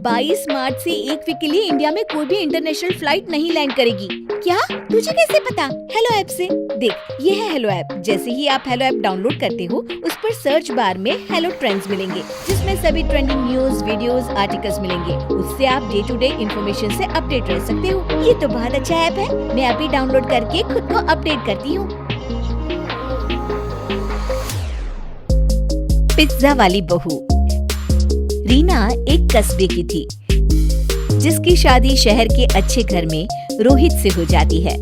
22 मार्च से 1 वीक के लिए इंडिया में कोई भी इंटरनेशनल फ्लाइट नहीं लैंड करेगी। क्या? तुझे कैसे पता? हेलो ऐप से। देख, ये है हेलो ऐप। जैसे ही आप हेलो ऐप डाउनलोड करते हो, उस पर सर्च बार में हेलो ट्रेंड्स मिलेंगे, जिसमें सभी ट्रेंडिंग न्यूज, वीडियोस, आर्टिकल्स मिलेंगे। उससे आप डे टू डे इन्फॉर्मेशन से अपडेट रह सकते हो। ये तो बहुत अच्छा ऐप है। मैं अभी डाउनलोड करके खुद को अपडेट करती हूँ। पिज्जा वाली बहू। रीना एक कस्बे की थी, जिसकी शादी शहर के अच्छे घर में रोहित से हो जाती है।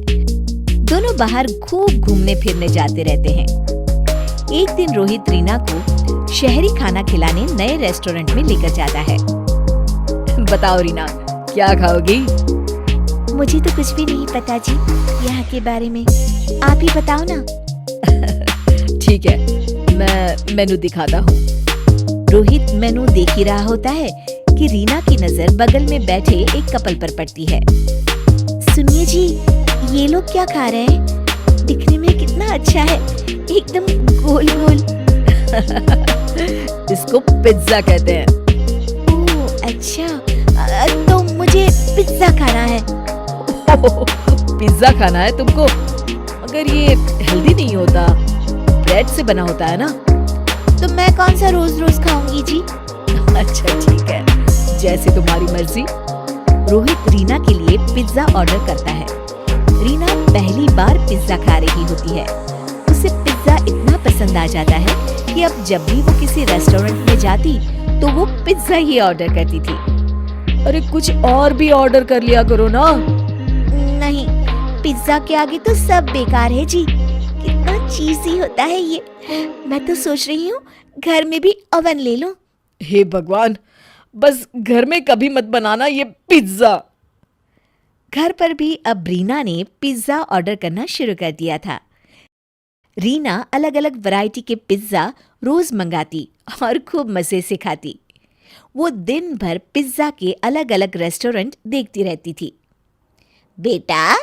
दोनों बाहर खूब घूमने फिरने जाते रहते हैं। एक दिन रोहित रीना को शहरी खाना खिलाने नए रेस्टोरेंट में लेकर जाता है। बताओ रीना, क्या खाओगी? मुझे तो कुछ भी नहीं पता जी, यहाँ के बारे में आप ही बताओ ना। ठीक है, मैं मेनू दिखाता हूँ। रोहित मेनू देख ही रहा होता है कि रीना की नजर बगल में बैठे एक कपल पर पड़ती है। सुनिए जी, ये लोग क्या खा रहे हैं? दिखने में कितना अच्छा है, एकदम गोल गोल। इसको पिज्जा कहते हैं। ओह अच्छा, तो मुझे पिज्जा खाना है। पिज्जा खाना है तुमको? मगर ये हेल्दी नहीं होता, ब्रेड से बना होता है ना। तो मैं कौन सा रोज रोज खाऊंगी जी? अच्छा ठीक है, जैसे तुम्हारी मर्जी। रोहित रीना के लिए पिज्जा ऑर्डर करता है। रीना पहली बार पिज्जा खा रही होती है। उसे पिज्जा इतना पसंद आ जाता है कि अब जब भी वो किसी रेस्टोरेंट में जाती तो वो पिज्जा ही ऑर्डर करती थी। अरे कुछ और भी ऑर्डर कर लिया करो ना। नहीं, पिज्जा के आगे तो सब बेकार है जी। कितना चीज़ी होता है ये। मैं तो सोच रही हूँ घर में भी ओवन ले लूं। हे भगवान, बस घर में कभी मत बनाना ये पिज्जा। घर पर भी अब रीना ने पिज्जा ऑर्डर करना शुरू कर दिया था। रीना अलग अलग वैरायटी के पिज्जा रोज मंगाती और खूब मजे से खाती। वो दिन भर पिज्जा के अलग अलग रेस्टोरेंट देखती रहती थी। बेटा,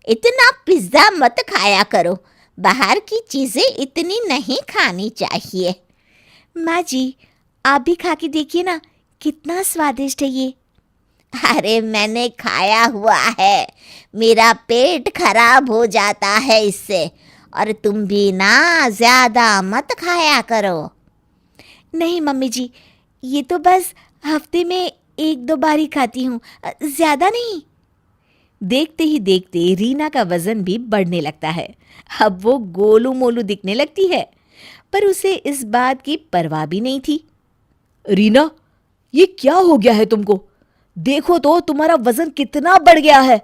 इतना पिज्जा मत खाया करो, बाहर की चीजें इतनी नहीं खानी चाहिए। माँ जी, आप भी खा के देखिए ना, कितना स्वादिष्ट है ये। अरे मैंने खाया हुआ है, मेरा पेट खराब हो जाता है इससे। और तुम भी ना ज्यादा मत खाया करो। नहीं मम्मी जी, ये तो बस हफ्ते में 1-2 बार ही खाती हूँ, ज्यादा नहीं। देखते ही देखते रीना का वजन भी बढ़ने लगता है। अब वो गोलू मोलू दिखने लगती है, पर उसे इस बात की परवाह भी नहीं थी। रीना, ये क्या हो गया है तुमको? देखो तो तुम्हारा वजन कितना बढ़ गया है।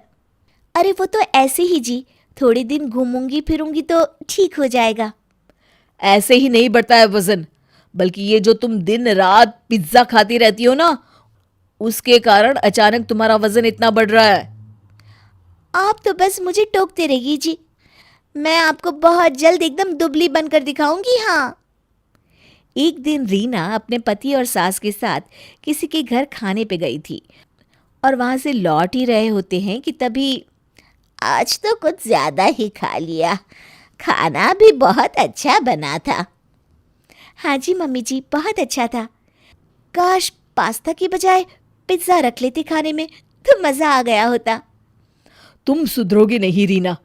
अरे वो तो ऐसे ही जी, थोड़े दिन घूमूंगी फिरूंगी तो ठीक हो जाएगा। ऐसे ही नहीं बढ़ता है वजन, बल्कि ये जो तुम दिन रात पिज्जा खाती रहती हो ना, उसके कारण अचानक तुम्हारा वजन इतना बढ़ रहा है। आप तो बस मुझे टोकते रहिए जी, मैं आपको बहुत जल्द एकदम दुबली बनकर दिखाऊंगी। हाँ। एक दिन रीना अपने पति और सास के साथ किसी के घर खाने पे गई थी और वहां से लौट ही रहे होते हैं कि तभी आज तो कुछ ज्यादा ही खा लिया, खाना भी बहुत अच्छा बना था। हाँ जी मम्मी जी, बहुत अच्छा था। काश पास्ता की बजाय पिज्जा रख लेते खाने में, तो मजा आ गया होता। तुम सुधरोगी नहीं रीना,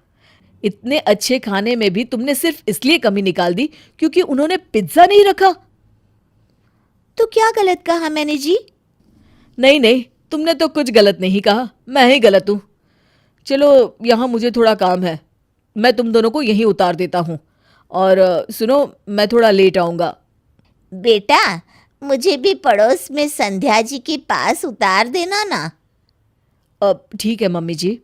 इतने अच्छे खाने में भी तुमने सिर्फ इसलिए कमी निकाल दी क्योंकि उन्होंने पिज्जा नहीं रखा। तो क्या गलत कहा मैंने जी? नहीं नहीं, तुमने तो कुछ गलत नहीं कहा, मैं ही गलत हूं। चलो, यहाँ मुझे थोड़ा काम है, मैं तुम दोनों को यहीं उतार देता हूँ। और सुनो, मैं थोड़ा लेट आऊँगा। बेटा, मुझे भी पड़ोस में संध्या जी के पास उतार देना ना। अब ठीक है मम्मी जी।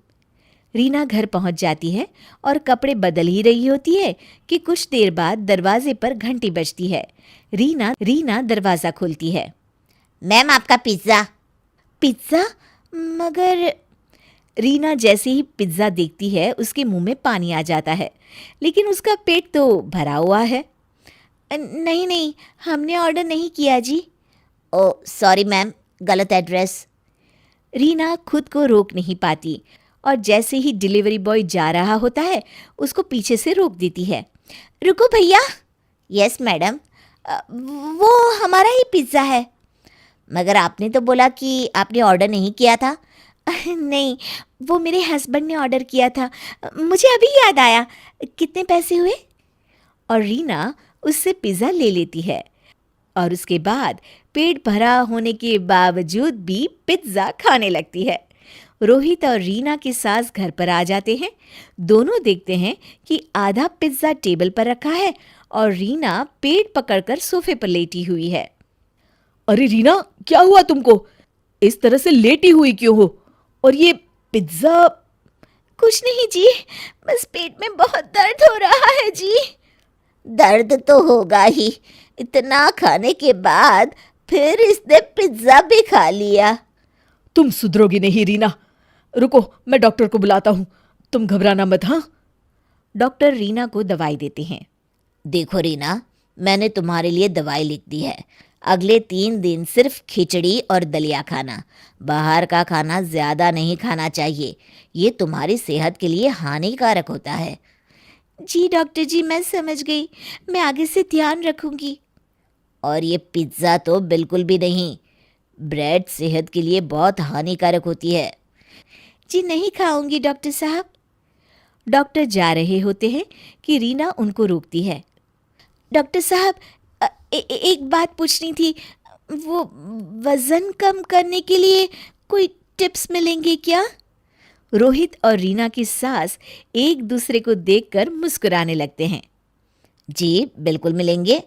रीना घर पहुंच जाती है और कपड़े बदल ही रही होती है कि कुछ देर बाद दरवाजे पर घंटी बजती है। रीना दरवाजा खोलती है। मैम, आपका पिज्ज़ा। पिज्ज़ा? मगर रीना जैसे ही पिज्ज़ा देखती है उसके मुंह में पानी आ जाता है, लेकिन उसका पेट तो भरा हुआ है। नहीं नहीं, हमने ऑर्डर नहीं किया जी। ओ सॉरी मैम, गलत एड्रेस। रीना खुद को रोक नहीं पाती और जैसे ही डिलीवरी बॉय जा रहा होता है उसको पीछे से रोक देती है। रुको भैया। Yes madam. वो हमारा ही पिज्ज़ा है। मगर आपने तो बोला कि आपने ऑर्डर नहीं किया था। नहीं, वो मेरे हस्बैंड ने ऑर्डर किया था। मुझे अभी याद आया। कितने पैसे हुए? और रीना उससे पिज़्ज़ा ले लेती है और उसके बाद पेट भरा होने के बावजूद भी पिज़्ज़ा खाने लगती है। रोहित और रीना की सास घर पर आ जाते हैं। दोनों देखते हैं कि आधा पिज़्ज़ा टेबल पर रखा है और रीना पेट पकड़कर सोफे पर लेटी हुई है। अरे रीना, क्या हुआ तुमको? इस तरह से लेटी हुई क्यों हो? और ये पिज्जा? कुछ नहीं जी, बस पेट में बहुत दर्द हो रहा है जी। दर्द तो होगा ही, इतना खाने के बाद फिर इसने पिज्जा भी खा लिया। तुम सुधरोगी नहीं रीना। रुको, मैं डॉक्टर को बुलाता हूँ। तुम घबराना मत, हाँ? डॉक्टर रीना को दवाई देते हैं। देखो रीना, मैंने तुम्हारे लिए दवाई लिख दी है। अगले 3 दिन सिर्फ खिचड़ी और दलिया खाना। बाहर का खाना ज़्यादा नहीं खाना चाहिए, ये तुम्हारी सेहत के लिए हानिकारक होता है। जी डॉक्टर जी, मैं समझ गई। मैं आगे से ध्यान रखूंगी। और ये पिज्ज़ा तो बिल्कुल भी नहीं। ब्रेड सेहत के लिए बहुत हानिकारक होती है। जी नहीं खाऊंगी डॉक्टर साहब। डॉक्टर जा रहे होते हैं कि रीना उनको रोकती है। डॉक्टर साहब, एक बात पूछनी थी। वो वज़न कम करने के लिए कोई टिप्स मिलेंगे क्या? रोहित और रीना की सास एक दूसरे को देखकर मुस्कुराने लगते हैं। जी बिल्कुल मिलेंगे।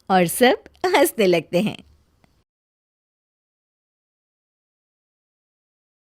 और सब हंसने लगते हैं।